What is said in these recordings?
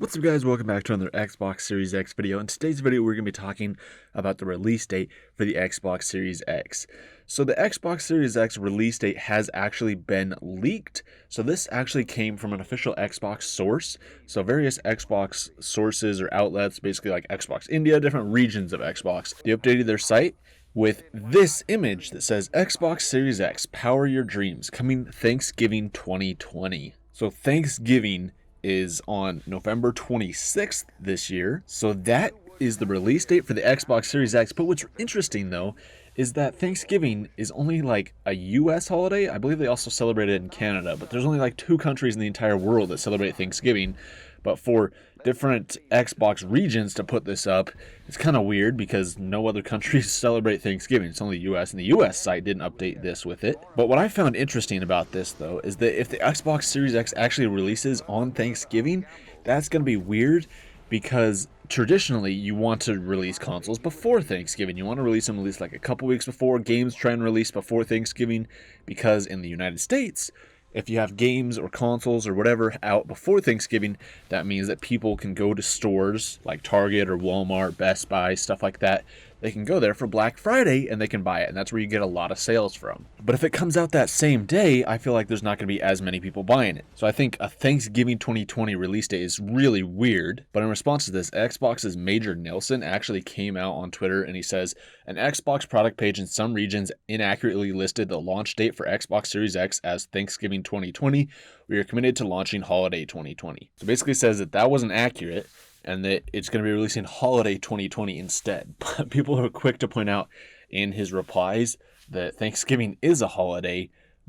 What's up guys, welcome back to another Xbox Series X video. In today's video we're going to be talking about the release date for the Xbox Series X. So the Xbox Series X release date has actually been leaked. So this actually came from an official Xbox source. So various Xbox sources or outlets, basically like Xbox India, different regions of Xbox, they updated their site with this image that says Xbox Series X, power your dreams, coming Thanksgiving 2020. So Thanksgiving is on November 26th this year. So that is the release date for the Xbox Series X. But what's interesting though is that Thanksgiving is only like a US holiday. I believe they also celebrate it in Canada, but there's only like 2 countries in the entire world that celebrate Thanksgiving. But for different Xbox regions to put this up, it's kind of weird because no other countries celebrate Thanksgiving. It's only US, and the US site didn't update this with it. But what I found interesting about this though is that if the Xbox Series X actually releases on Thanksgiving, that's going to be weird because traditionally you want to release consoles before Thanksgiving. You want to release them at least like a couple weeks before. Games try and release before Thanksgiving because in the United States, if you have games or consoles or whatever out before Thanksgiving, that means that people can go to stores like Target or Walmart, Best Buy, stuff like that. They can go there for Black Friday and they can buy it, and that's where you get a lot of sales from. But if it comes out that same day, I feel like there's not going to be as many people buying it. So I think a Thanksgiving 2020 release date is really weird. But in response to this, Xbox's Major Nelson actually came out on Twitter and he says, an Xbox product page in some regions inaccurately listed the launch date for Xbox Series X as Thanksgiving 2020. We are committed to launching holiday 2020. So basically says that that wasn't accurate, and that it's going to be releasing holiday 2020 instead. But people are quick to point out in his replies that Thanksgiving is a holiday,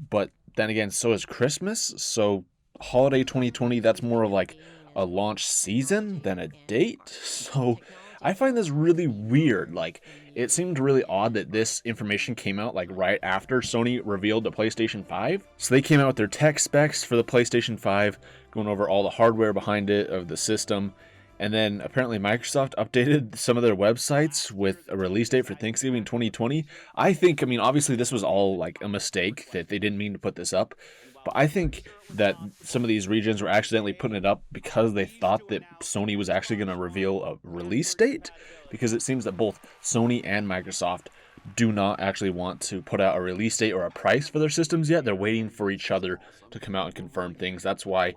but then again, so is Christmas. So holiday 2020, that's more of like a launch season than a date. So I find this really weird. Like, it seemed really odd that this information came out like right after Sony revealed the PlayStation 5. So they came out with their tech specs for the PlayStation 5, going over all the hardware behind it of the system. And then apparently Microsoft updated some of their websites with a release date for Thanksgiving 2020. I mean, obviously this was all like a mistake, that they didn't mean to put this up. But I think that some of these regions were accidentally putting it up because they thought that Sony was actually going to reveal a release date. Because it seems that both Sony and Microsoft do not actually want to put out a release date or a price for their systems yet. They're waiting for each other to come out and confirm things. That's why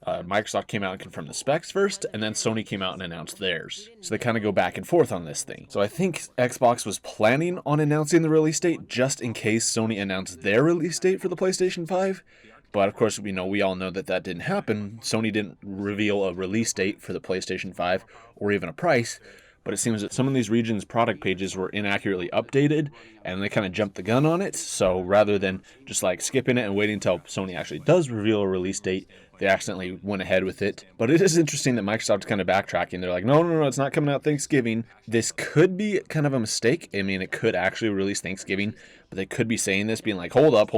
Microsoft came out and confirmed the specs first, and then Sony came out and announced theirs. So they kind of go back and forth on this thing. So I think Xbox was planning on announcing the release date just in case Sony announced their release date for the PlayStation 5. But of course, we all know that that didn't happen. Sony didn't reveal a release date for the PlayStation 5 or even a price. But it seems that some of these regions' product pages were inaccurately updated, and they kind of jumped the gun on it. So rather than just like skipping it and waiting until Sony actually does reveal a release date, they accidentally went ahead with it. But it is interesting that Microsoft's kind of backtracking. They're like, no, it's not coming out Thanksgiving. This could be kind of a mistake. I mean, it could actually release Thanksgiving, but they could be saying this, being like, hold up.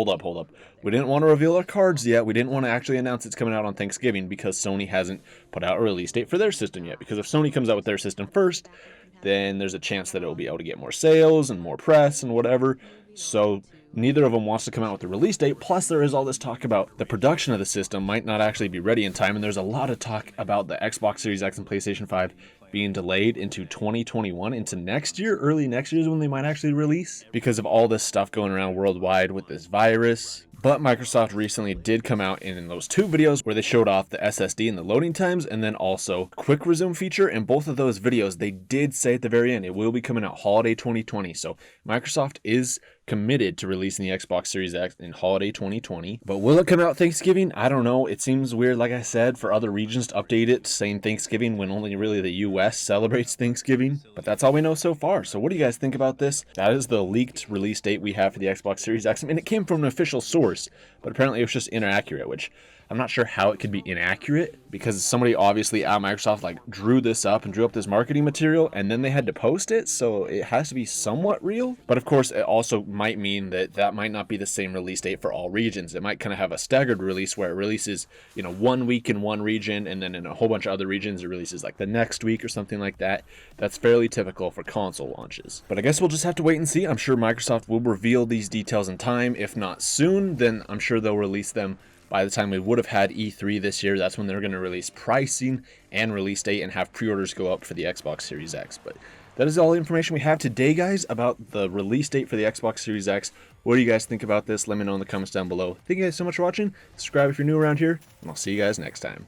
We didn't want to reveal our cards yet. We didn't want to actually announce it's coming out on Thanksgiving because Sony hasn't put out a release date for their system yet. Because if Sony comes out with their system first, then there's a chance that it will be able to get more sales and more press and whatever. So neither of them wants to come out with the release date. Plus, there is all this talk about the production of the system might not actually be ready in time. And there's a lot of talk about the Xbox Series X and PlayStation 5 being delayed into 2021, into next year. Early next year is when they might actually release because of all this stuff going around worldwide with this virus. But Microsoft recently did come out in those 2 videos where they showed off the SSD and the loading times, and then also quick resume feature. In both of those videos, they did say at the very end, it will be coming out holiday 2020. So Microsoft is committed to releasing the Xbox Series X in holiday 2020. But will it come out Thanksgiving? I don't know. It seems weird, like I said, for other regions to update it saying Thanksgiving when only really the US celebrates Thanksgiving. But that's all we know so far. So what do you guys think about this? That is the leaked release date we have for the Xbox Series X. I mean, it came from an official source, but apparently it was just inaccurate, which I'm not sure how it could be inaccurate because somebody obviously at Microsoft like drew this up and drew up this marketing material and then they had to post it. So it has to be somewhat real. But of course, it also might mean that that might not be the same release date for all regions. It might kind of have a staggered release where it releases, 1 week in one region and then in a whole bunch of other regions it releases like the next week or something like that. That's fairly typical for console launches. But I guess we'll just have to wait and see. I'm sure Microsoft will reveal these details in time. If not soon, then I'm sure they'll release them by the time we would have had E3 this year, that's when they're going to release pricing and release date and have pre-orders go up for the Xbox Series X. But that is all the information we have today, guys, about the release date for the Xbox Series X. What do you guys think about this? Let me know in the comments down below. Thank you guys so much for watching. Subscribe if you're new around here, and I'll see you guys next time.